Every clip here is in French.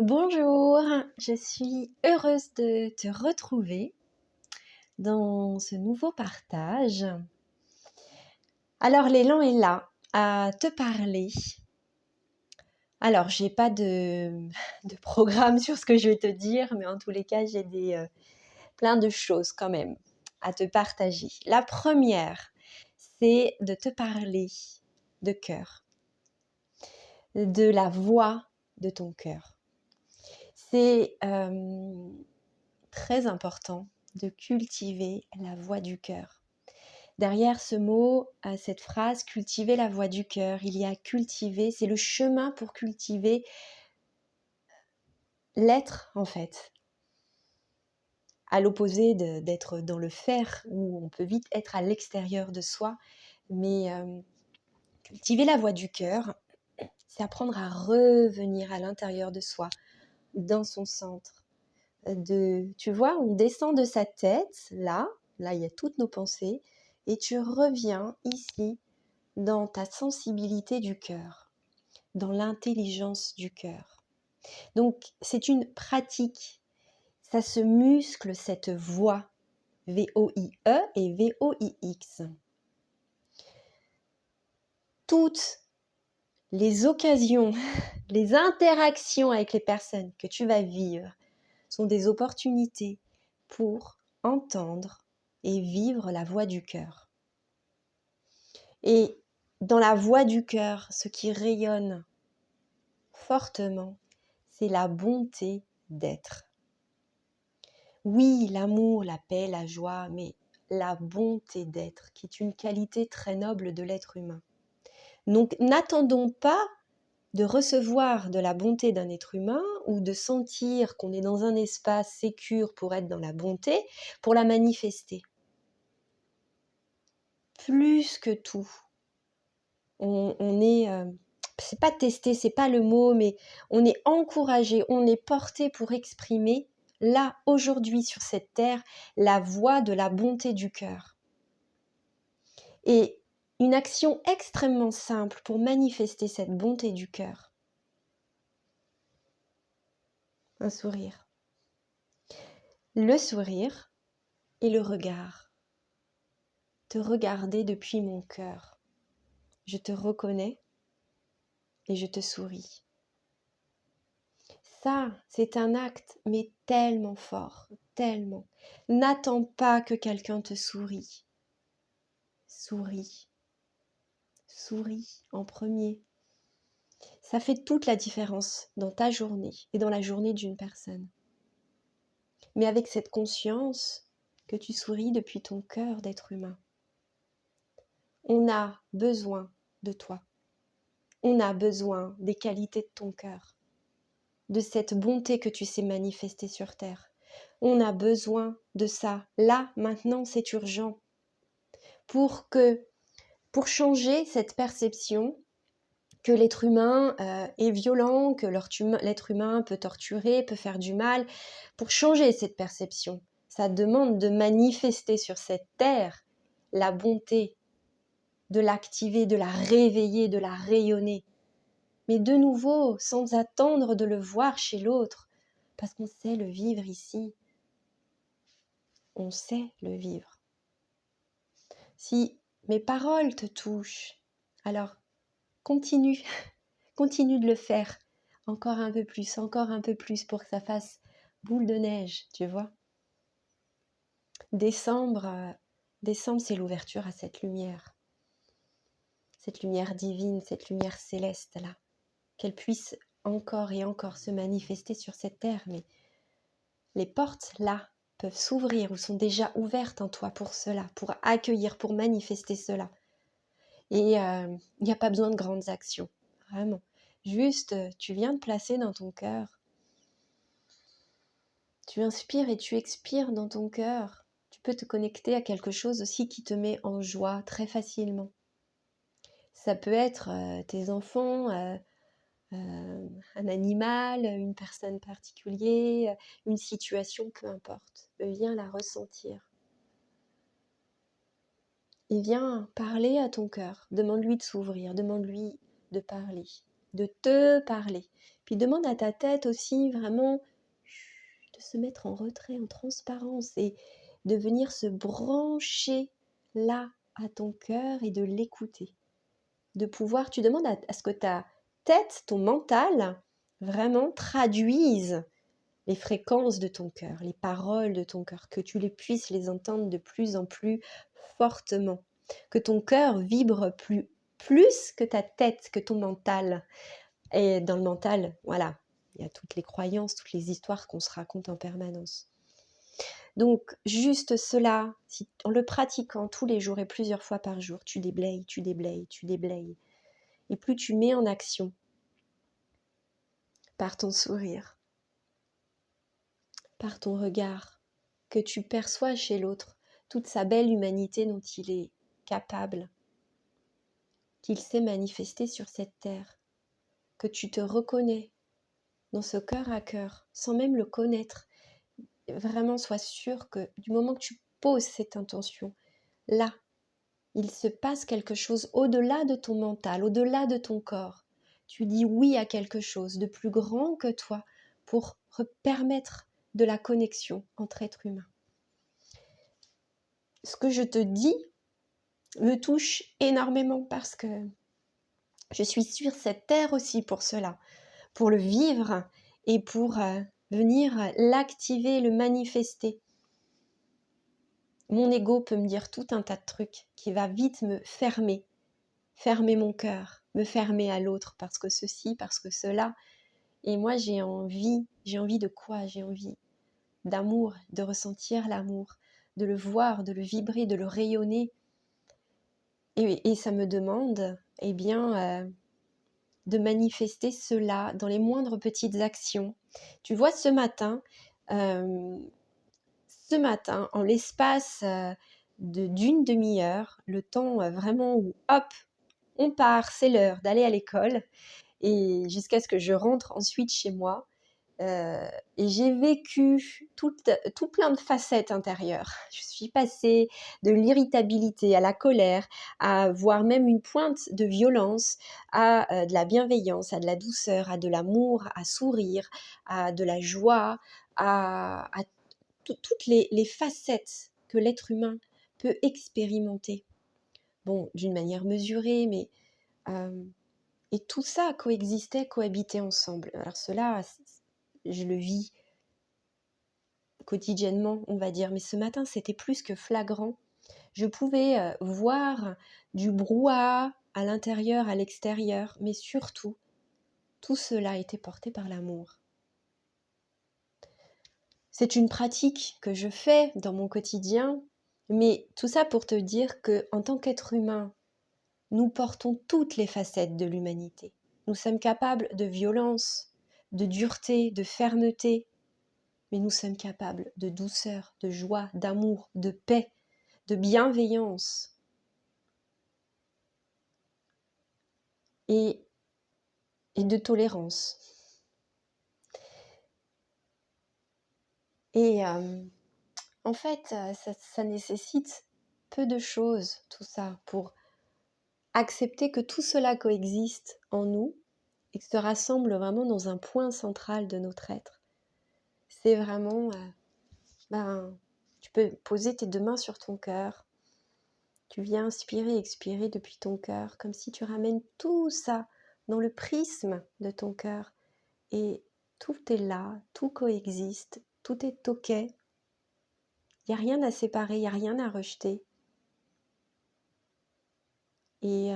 Bonjour, je suis heureuse de te retrouver dans ce nouveau partage. Alors l'élan est là à te parler. Alors j'ai pas de programme sur ce que je vais te dire, mais en tous les cas j'ai plein de choses quand même à te partager. La première, c'est de te parler de cœur, de la voix de ton cœur. C'est très important de cultiver la voix du cœur. Derrière ce mot, cette phrase, cultiver la voix du cœur, il y a cultiver, c'est le chemin pour cultiver l'être en fait. À l'opposé d'être dans le faire, où on peut vite être à l'extérieur de soi, mais cultiver la voix du cœur, c'est apprendre à revenir à l'intérieur de soi, dans son centre. Tu vois, on descend de sa tête, là il y a toutes nos pensées, et tu reviens ici dans ta sensibilité du cœur, dans l'intelligence du cœur. Donc c'est une pratique, ça se muscle cette voix, V-O-I-E et V-O-I-X. Toutes les occasions, les interactions avec les personnes que tu vas vivre sont des opportunités pour entendre et vivre la voix du cœur. Et dans la voix du cœur, ce qui rayonne fortement, c'est la bonté d'être. Oui, l'amour, la paix, la joie, mais la bonté d'être, qui est une qualité très noble de l'être humain. Donc n'attendons pas de recevoir de la bonté d'un être humain ou de sentir qu'on est dans un espace sécure pour être dans la bonté, pour la manifester. Plus que tout, on est, c'est pas testé, c'est pas le mot, mais on est encouragé, on est porté pour exprimer, là, aujourd'hui, sur cette terre, la voix de la bonté du cœur. Et une action extrêmement simple pour manifester cette bonté du cœur. Un sourire. Le sourire et le regard. Te regarder depuis mon cœur. Je te reconnais et je te souris. Ça, c'est un acte, mais tellement fort, tellement. N'attends pas que quelqu'un te sourie. Souris. Souris en premier. Ça fait toute la différence dans ta journée et dans la journée d'une personne. Mais avec cette conscience que tu souris depuis ton cœur d'être humain. On a besoin de toi. On a besoin des qualités de ton cœur, de cette bonté que tu sais manifester sur terre. On a besoin de ça. Là, maintenant, c'est urgent. Pour changer cette perception que l'être humain est violent, que l'être humain peut torturer, peut faire du mal, pour changer cette perception, ça demande de manifester sur cette terre la bonté, de l'activer, de la réveiller, de la rayonner. Mais de nouveau, sans attendre de le voir chez l'autre, parce qu'on sait le vivre ici. On sait le vivre. Si mes paroles te touchent, alors continue, continue de le faire. Encore un peu plus pour que ça fasse boule de neige, tu vois. Décembre, c'est l'ouverture à cette lumière divine, cette lumière céleste là, qu'elle puisse encore et encore se manifester sur cette terre, mais les portes là peuvent s'ouvrir ou sont déjà ouvertes en toi pour cela, pour accueillir, pour manifester cela. Et il n'y a pas besoin de grandes actions, vraiment. Juste, tu viens de placer dans ton cœur. Tu inspires et tu expires dans ton cœur. Tu peux te connecter à quelque chose aussi qui te met en joie très facilement. Ça peut être tes enfants, un animal, une personne particulière, une situation, peu importe. Viens la ressentir. Et viens parler à ton cœur. Demande-lui de s'ouvrir, demande-lui de parler, de te parler. Puis demande à ta tête aussi vraiment de se mettre en retrait, en transparence et de venir se brancher là à ton cœur et de l'écouter. De pouvoir, tu demandes à ce que ta tête, ton mental, vraiment traduise les fréquences de ton cœur, les paroles de ton cœur, que tu les puisses les entendre de plus en plus fortement, que ton cœur vibre plus que ta tête, que ton mental. Et dans le mental, voilà, il y a toutes les croyances, toutes les histoires qu'on se raconte en permanence. Donc, juste cela, en le pratiquant tous les jours et plusieurs fois par jour, tu déblayes, tu déblayes, tu déblayes. Et plus tu mets en action par ton sourire, par ton regard, que tu perçois chez l'autre toute sa belle humanité dont il est capable, qu'il sait manifester sur cette terre, que tu te reconnais dans ce cœur à cœur, sans même le connaître. Vraiment, sois sûr que du moment que tu poses cette intention, là, il se passe quelque chose au-delà de ton mental, au-delà de ton corps. Tu dis oui à quelque chose de plus grand que toi pour permettre de la connexion entre êtres humains. Ce que je te dis me touche énormément parce que je suis sur cette terre aussi pour cela, pour le vivre et pour venir l'activer, le manifester. Mon ego peut me dire tout un tas de trucs qui va vite me fermer mon cœur, me fermer à l'autre parce que ceci, parce que cela. Et moi j'ai envie de quoi? J'ai envie d'amour, de ressentir l'amour, de le voir, de le vibrer, de le rayonner. Et ça me demande, eh bien, de manifester cela dans les moindres petites actions. Tu vois, ce matin, en l'espace d'une demi-heure, le temps vraiment où, hop, on part, c'est l'heure d'aller à l'école, et jusqu'à ce que je rentre ensuite chez moi, et j'ai vécu tout plein de facettes intérieures. Je suis passée de l'irritabilité à la colère, à voire même une pointe de violence, à de la bienveillance, à de la douceur, à de l'amour, à sourire, à de la joie, à toutes les facettes que l'être humain peut expérimenter. Bon, d'une manière mesurée, mais... et tout ça cohabitait ensemble. Alors cela, je le vis quotidiennement, on va dire, mais ce matin, c'était plus que flagrant. Je pouvais voir du brouhaha à l'intérieur, à l'extérieur, mais surtout, tout cela était porté par l'amour. C'est une pratique que je fais dans mon quotidien, mais tout ça pour te dire que, en tant qu'être humain, nous portons toutes les facettes de l'humanité. Nous sommes capables de violence, de dureté, de fermeté, mais nous sommes capables de douceur, de joie, d'amour, de paix, de bienveillance. Et de tolérance. Et en fait, ça nécessite peu de choses, tout ça, pour accepter que tout cela coexiste en nous et que se rassemble vraiment dans un point central de notre être. C'est vraiment, tu peux poser tes deux mains sur ton cœur, tu viens inspirer et expirer depuis ton cœur, comme si tu ramènes tout ça dans le prisme de ton cœur. Et tout est là, tout coexiste, tout est OK. Il n'y a rien à séparer, il n'y a rien à rejeter. Et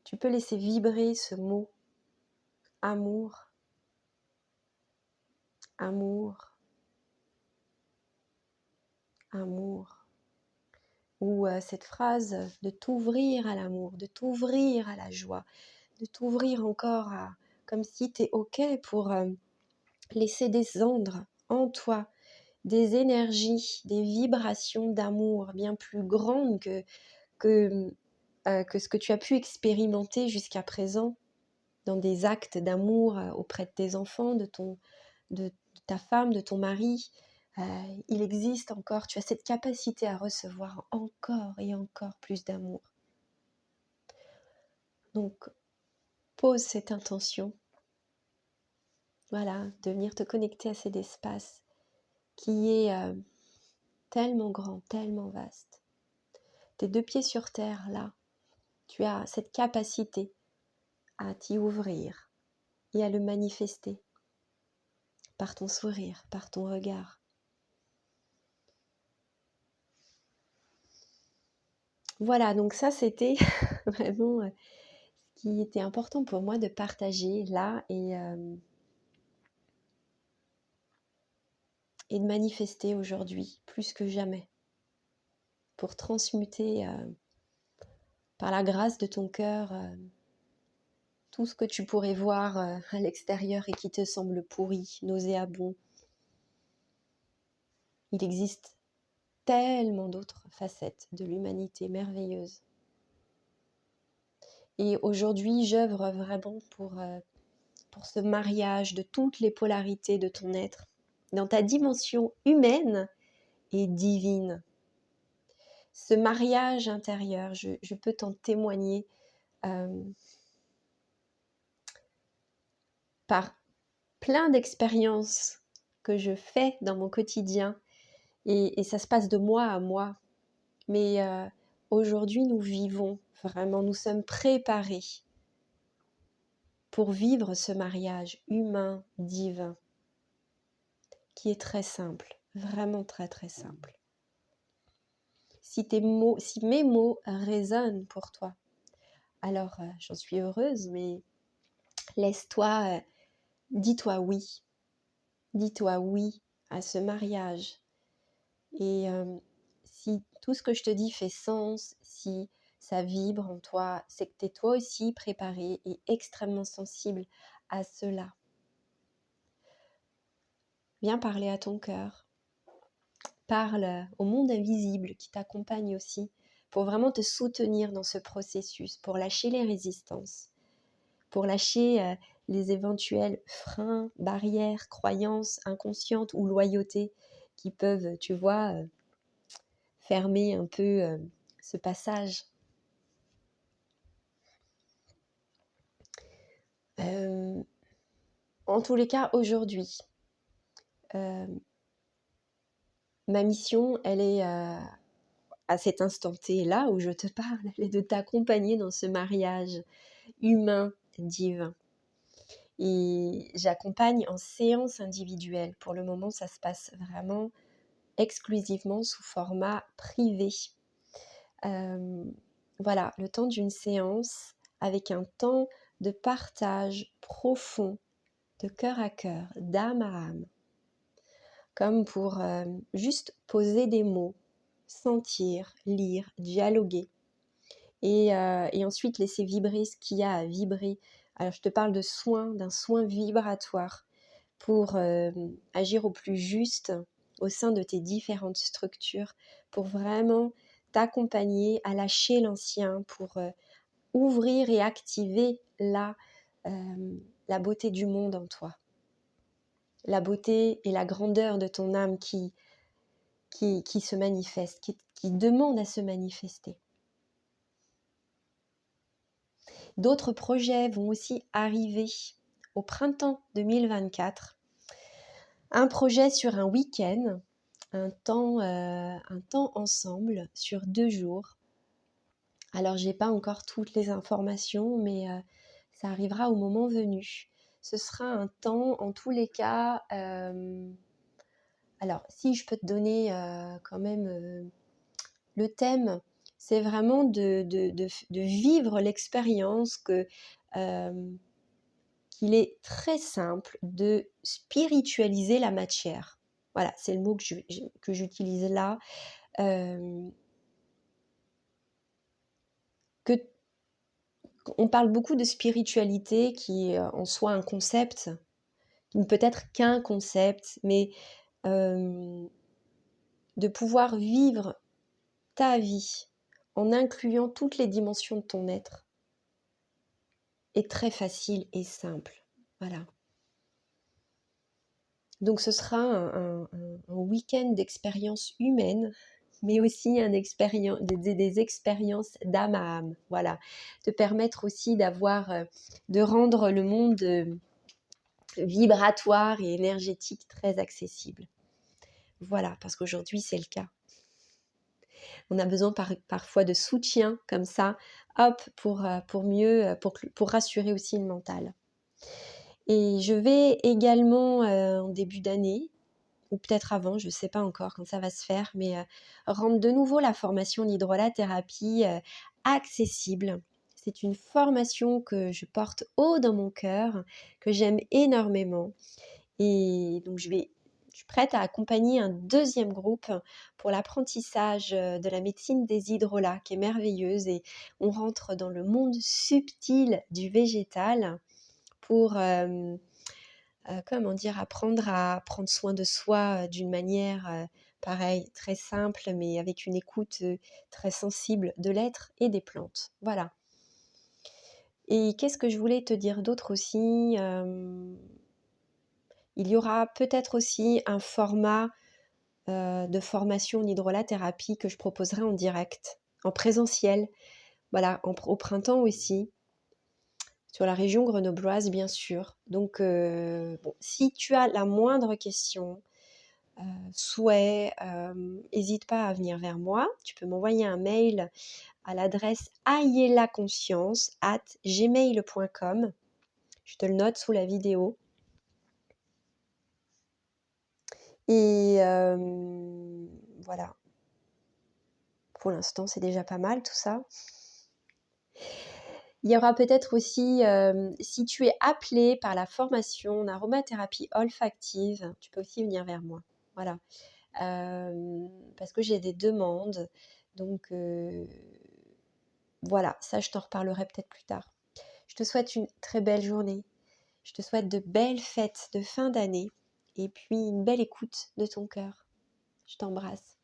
tu peux laisser vibrer ce mot amour, amour, amour. Ou cette phrase de t'ouvrir à l'amour, de t'ouvrir à la joie, de t'ouvrir encore à, comme si tu es OK pour laisser descendre en toi des énergies, des vibrations d'amour bien plus grandes que ce que tu as pu expérimenter jusqu'à présent dans des actes d'amour auprès de tes enfants, de ta femme, de ton mari. Il existe encore, tu as cette capacité à recevoir encore et encore plus d'amour. Donc, pose cette intention Voilà, de venir te connecter à cet espace qui est tellement grand, tellement vaste. Tes deux pieds sur terre, là, tu as cette capacité à t'y ouvrir et à le manifester par ton sourire, par ton regard. Voilà, donc ça c'était vraiment ce qui était important pour moi de partager là et de manifester aujourd'hui plus que jamais pour transmuter par la grâce de ton cœur tout ce que tu pourrais voir à l'extérieur et qui te semble pourri, nauséabond. Il existe tellement d'autres facettes de l'humanité merveilleuse. Et aujourd'hui, j'œuvre vraiment pour ce mariage de toutes les polarités de ton être, dans ta dimension humaine et divine. Ce mariage intérieur, je peux t'en témoigner par plein d'expériences que je fais dans mon quotidien et ça se passe de mois à mois. Mais aujourd'hui, nous vivons vraiment, nous sommes préparés pour vivre ce mariage humain, divin, qui est très simple, vraiment très très simple. Si mes mots résonnent pour toi, alors j'en suis heureuse, mais laisse-toi, dis-toi oui à ce mariage. Et si tout ce que je te dis fait sens, si ça vibre en toi, c'est que tu es toi aussi préparé et extrêmement sensible à cela. Viens parler à ton cœur. Parle au monde invisible qui t'accompagne aussi pour vraiment te soutenir dans ce processus, pour lâcher les résistances, pour lâcher les éventuels freins, barrières, croyances inconscientes ou loyautés qui peuvent, tu vois, fermer un peu ce passage. En tous les cas, aujourd'hui, ma mission, elle est à cet instant T là où je te parle, elle est de t'accompagner dans ce mariage humain divin. Et j'accompagne en séance individuelle. Pour le moment, ça se passe vraiment exclusivement sous format privé. Voilà, le temps d'une séance avec un temps de partage profond, de cœur à cœur, d'âme à âme, comme pour juste poser des mots, sentir, lire, dialoguer, et ensuite laisser vibrer ce qu'il y a à vibrer. Alors je te parle de soins, d'un soin vibratoire pour agir au plus juste au sein de tes différentes structures, pour vraiment t'accompagner à lâcher l'ancien, pour ouvrir et activer la beauté du monde en toi. La beauté et la grandeur de ton âme qui se manifeste, qui demande à se manifester. D'autres projets vont aussi arriver au printemps 2024. Un projet sur un week-end, un temps ensemble sur 2 jours. Alors, j'ai pas encore toutes les informations, mais ça arrivera au moment venu. Ce sera un temps, en tous les cas... alors, si je peux te donner quand même le thème, c'est vraiment de vivre l'expérience qu'il est très simple de spiritualiser la matière. Voilà, c'est le mot que j'utilise là. On parle beaucoup de spiritualité qui est en soi un concept, qui ne peut être qu'un concept, mais de pouvoir vivre ta vie en incluant toutes les dimensions de ton être est très facile et simple. Voilà. Donc ce sera un week-end d'expérience humaine, mais aussi des expériences d'âme à âme. Voilà. Te permettre aussi de rendre le monde vibratoire et énergétique très accessible. Voilà, parce qu'aujourd'hui, c'est le cas. On a besoin parfois de soutien comme ça, hop, pour mieux, pour rassurer aussi le mental. Et je vais également, en début d'année, ou peut-être avant, je ne sais pas encore quand ça va se faire, mais rendre de nouveau la formation en hydrolathérapie accessible. C'est une formation que je porte haut dans mon cœur, que j'aime énormément. Et donc, je suis prête à accompagner un deuxième groupe pour l'apprentissage de la médecine des hydrolats, qui est merveilleuse. Et on rentre dans le monde subtil du végétal pour apprendre à prendre soin de soi d'une manière, pareil, très simple, mais avec une écoute très sensible de l'être et des plantes. Voilà. Et qu'est-ce que je voulais te dire d'autre aussi il y aura peut-être aussi un format de formation en hydrolathérapie que je proposerai en direct, en présentiel, voilà, au printemps aussi, sur la région grenobloise bien sûr. Donc bon, si tu as la moindre question, souhait, n'hésite pas à venir vers moi. Tu peux m'envoyer un mail à l'adresse ayelaconscience@gmail.com. Je te le note sous la vidéo. Et voilà. Pour l'instant, c'est déjà pas mal tout ça. Il y aura peut-être aussi, si tu es appelé par la formation en aromathérapie olfactive, tu peux aussi venir vers moi. Voilà. Parce que j'ai des demandes. Donc voilà, ça je t'en reparlerai peut-être plus tard. Je te souhaite une très belle journée. Je te souhaite de belles fêtes de fin d'année et puis une belle écoute de ton cœur. Je t'embrasse.